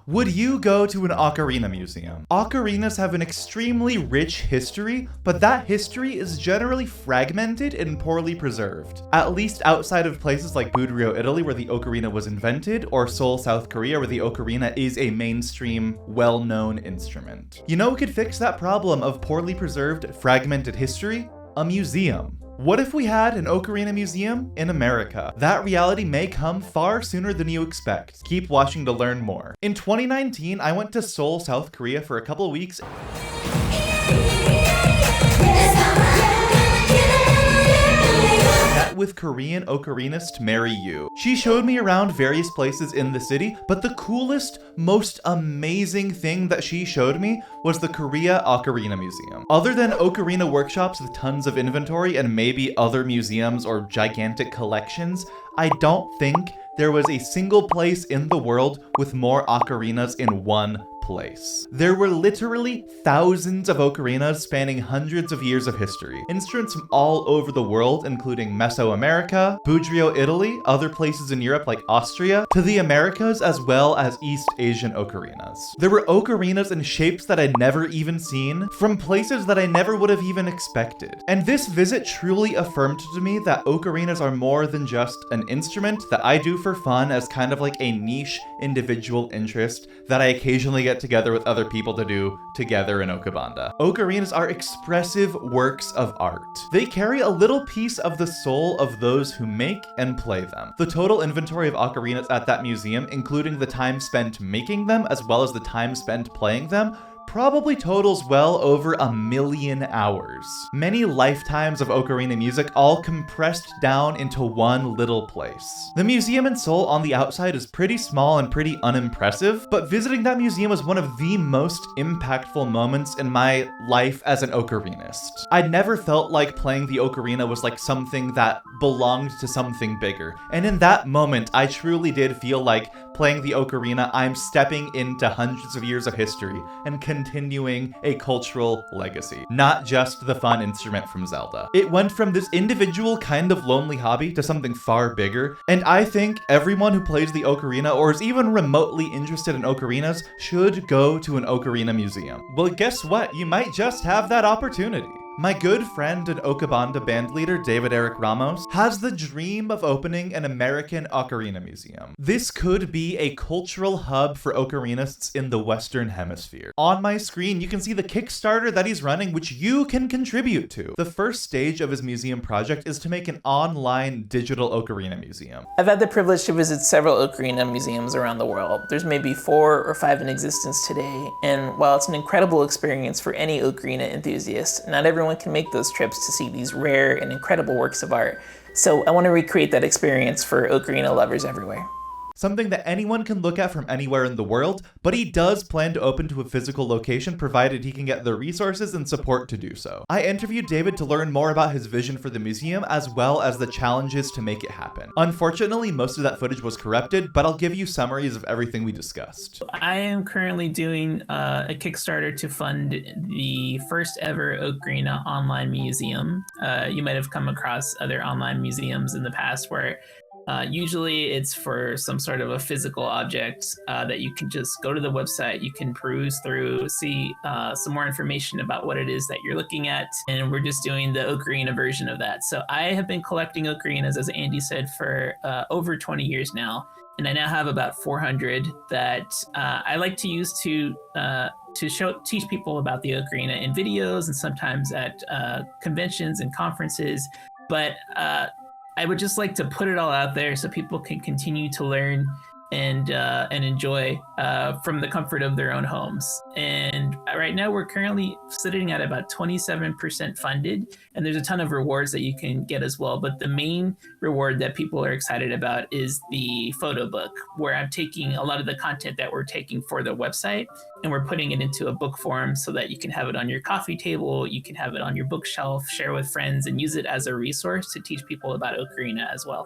Would you go to an ocarina museum? Ocarinas have an extremely rich history, but that history is generally fragmented and poorly preserved. At least outside of places like Budrio, Italy, where the ocarina was invented, or Seoul, South Korea, where the ocarina is a mainstream, well-known instrument. You know what could fix that problem of poorly preserved, fragmented history? A museum. What if we had an ocarina museum in America? That reality may come far sooner than you expect. Keep watching to learn more. In 2019, I went to Seoul, South Korea for a couple of weeks. With Korean ocarinist Mary Yu. She showed me around various places in the city, but the coolest, most amazing thing that she showed me was the Korea Ocarina Museum. Other than ocarina workshops with tons of inventory and maybe other museums or gigantic collections, I don't think there was a single place in the world with more ocarinas in one place. There were literally thousands of ocarinas spanning hundreds of years of history. Instruments from all over the world, including Mesoamerica, Budrio, Italy, other places in Europe like Austria, to the Americas, as well as East Asian ocarinas. There were ocarinas in shapes that I'd never even seen, from places that I never would have even expected. And this visit truly affirmed to me that ocarinas are more than just an instrument that I do for fun as kind of like a niche individual interest that I occasionally get together with other people to do together in Okabanda. Ocarinas are expressive works of art. They carry a little piece of the soul of those who make and play them. The total inventory of ocarinas at that museum, including the time spent making them as well as the time spent playing them, probably totals well over 1 million hours. Many lifetimes of ocarina music all compressed down into one little place. The museum in Seoul on the outside is pretty small and pretty unimpressive, but visiting that museum was one of the most impactful moments in my life as an ocarinist. I'd never felt like playing the ocarina was like something that belonged to something bigger, and in that moment I truly did feel like playing the ocarina, I'm stepping into hundreds of years of history and continuing a cultural legacy, not just the fun instrument from Zelda. It went from this individual kind of lonely hobby to something far bigger, and I think everyone who plays the ocarina or is even remotely interested in ocarinas should go to an ocarina museum. Well, guess what? You might just have that opportunity. My good friend and Okabanda bandleader David Eric Ramos has the dream of opening an American ocarina museum. This could be a cultural hub for ocarinists in the Western Hemisphere. On my screen, you can see the Kickstarter that he's running, which you can contribute to. The first stage of his museum project is to make an online digital ocarina museum. I've had the privilege to visit several ocarina museums around the world. There's maybe 4 or 5 in existence today, and while it's an incredible experience for any ocarina enthusiast, not everyone can make those trips to see these rare and incredible works of art. So I want to recreate that experience for ocarina lovers everywhere. Something that anyone can look at from anywhere in the world, but he does plan to open to a physical location provided he can get the resources and support to do so. I interviewed David to learn more about his vision for the museum as well as the challenges to make it happen. Unfortunately, most of that footage was corrupted, but I'll give you summaries of everything we discussed. I am currently doing a Kickstarter to fund the first ever Ocarina online museum. You might have come across other online museums in the past where usually it's for some sort of a physical object that you can just go to the website, you can peruse through, see some more information about what it is that you're looking at, and we're just doing the Ocarina version of that. So I have been collecting ocarinas, as Andy said, for over 20 years now, and I now have about 400 that I like to use to teach people about the ocarina in videos and sometimes at conventions and conferences, but I would just like to put it all out there so people can continue to learn and enjoy from the comfort of their own homes. And right now we're currently sitting at about 27% funded, and there's a ton of rewards that you can get as well. But the main reward that people are excited about is the photo book, where I'm taking a lot of the content that we're taking for the website and we're putting it into a book form so that you can have it on your coffee table, you can have it on your bookshelf, share with friends, and use it as a resource to teach people about ocarina as well.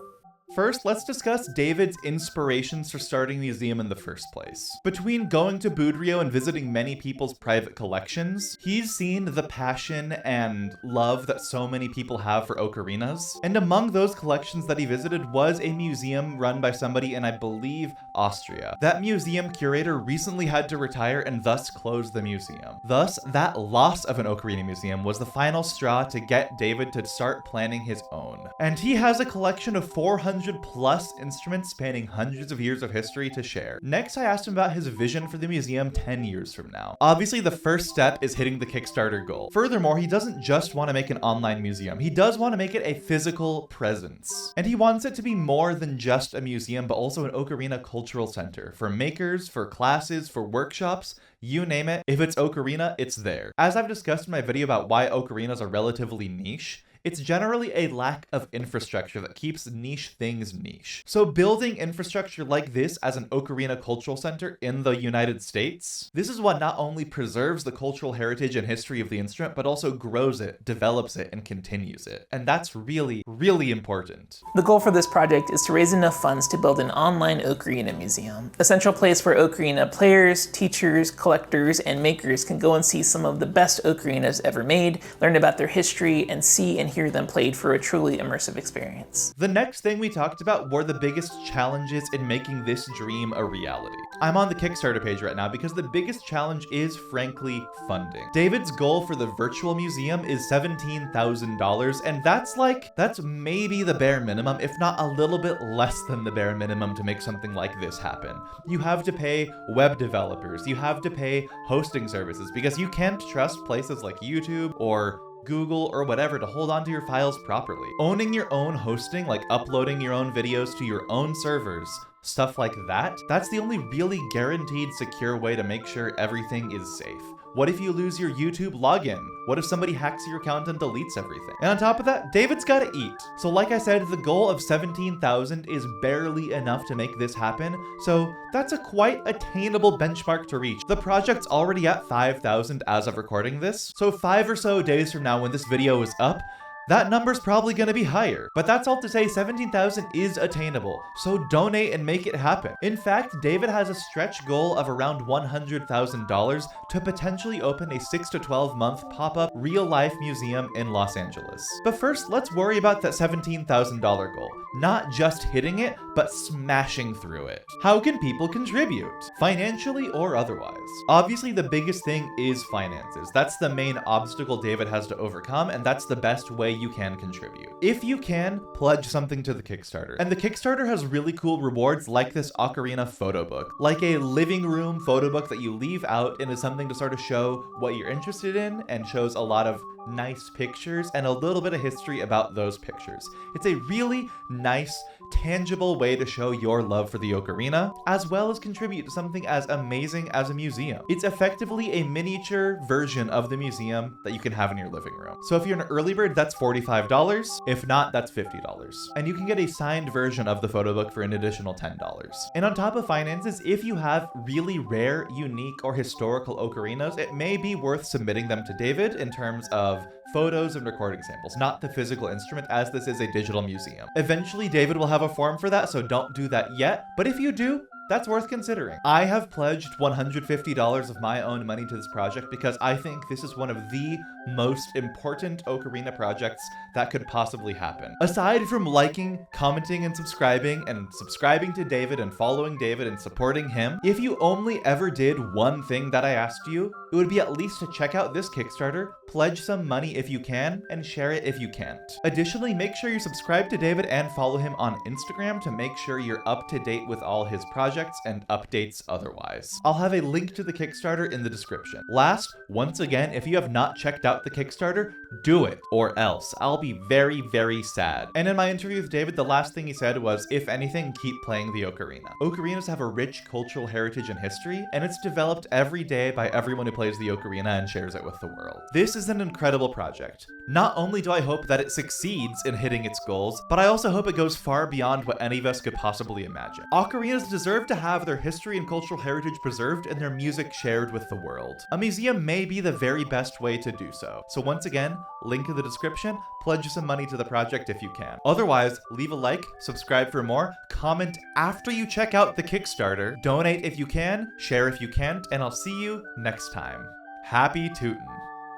First, let's discuss David's inspirations for starting the museum in the first place. Between going to Budrio and visiting many people's private collections, he's seen the passion and love that so many people have for ocarinas. And among those collections that he visited was a museum run by somebody in, I believe, Austria. That museum curator recently had to retire and thus closed the museum. Thus, that loss of an ocarina museum was the final straw to get David to start planning his own. And he has a collection of 400 plus instruments spanning hundreds of years of history to share. Next, I asked him about his vision for the museum 10 years from now. Obviously, the first step is hitting the Kickstarter goal. Furthermore, he doesn't just want to make an online museum. He does want to make it a physical presence. And he wants it to be more than just a museum, but also an ocarina cultural center for makers, for classes, for workshops. You name it, if it's ocarina, it's there. As I've discussed in my video about why ocarinas are relatively niche, it's generally a lack of infrastructure that keeps niche things niche. So building infrastructure like this as an ocarina cultural center in the United States, this is what not only preserves the cultural heritage and history of the instrument, but also grows it, develops it, and continues it. And that's really, really important. The goal for this project is to raise enough funds to build an online ocarina museum, a central place where ocarina players, teachers, collectors, and makers can go and see some of the best ocarinas ever made, learn about their history, and see and hear them played for a truly immersive experience. The next thing we talked about were the biggest challenges in making this dream a reality. I'm on the Kickstarter page right now because the biggest challenge is, frankly, funding. David's goal for the virtual museum is $17,000, and that's maybe the bare minimum, if not a little bit less than the bare minimum to make something like this happen. You have to pay web developers, you have to pay hosting services, because you can't trust places like YouTube or Google or whatever to hold onto your files properly. Owning your own hosting, like uploading your own videos to your own servers, stuff like that, that's the only really guaranteed secure way to make sure everything is safe. What if you lose your YouTube login? What if somebody hacks your account and deletes everything? And on top of that, David's gotta eat. So like I said, the goal of $17,000 is barely enough to make this happen, so that's a quite attainable benchmark to reach. The project's already at $5,000 as of recording this, so 5 or so days from now when this video is up, that number's probably gonna be higher. But that's all to say $17,000 is attainable, so donate and make it happen. In fact, David has a stretch goal of around $100,000 to potentially open a 6 to 12 month pop-up real-life museum in Los Angeles. But first, let's worry about that $17,000 goal. Not just hitting it, but smashing through it. How can people contribute? Financially or otherwise? Obviously, the biggest thing is finances. That's the main obstacle David has to overcome, and that's the best way you can contribute. If you can, pledge something to the Kickstarter. And the Kickstarter has really cool rewards like this Ocarina photo book, like a living room photo book that you leave out and is something to sort of show what you're interested in and shows a lot of nice pictures and a little bit of history about those pictures. It's a really nice, tangible way to show your love for the ocarina, as well as contribute to something as amazing as a museum. It's effectively a miniature version of the museum that you can have in your living room. So if you're an early bird, that's $45. If not, that's $50. And you can get a signed version of the photo book for an additional $10. And on top of finances, if you have really rare, unique, or historical ocarinas, it may be worth submitting them to David in terms of photos and recording samples, not the physical instrument, as this is a digital museum. Eventually, David will have a form for that, so don't do that yet. But if you do, that's worth considering. I have pledged $150 of my own money to this project because I think this is one of the most important ocarina projects that could possibly happen. Aside from liking, commenting, and subscribing to David and following David and supporting him, if you only ever did one thing that I asked you, it would be at least to check out this Kickstarter, pledge some money if you can, and share it if you can't. Additionally, make sure you subscribe to David and follow him on Instagram to make sure you're up to date with all his projects and updates otherwise. I'll have a link to the Kickstarter in the description. Last, once again, if you have not checked out the Kickstarter, do it, or else I'll be very, very sad. And in my interview with David, the last thing he said was, if anything, keep playing the ocarina. Ocarinas have a rich cultural heritage and history, and it's developed every day by everyone who plays the ocarina and shares it with the world. This is is an incredible project. Not only do I hope that it succeeds in hitting its goals, but I also hope it goes far beyond what any of us could possibly imagine. Ocarinas deserve to have their history and cultural heritage preserved and their music shared with the world. A museum may be the very best way to do so. So once again, link in the description, pledge some money to the project if you can. Otherwise, leave a like, subscribe for more, comment after you check out the Kickstarter, donate if you can, share if you can't, and I'll see you next time. Happy tootin'.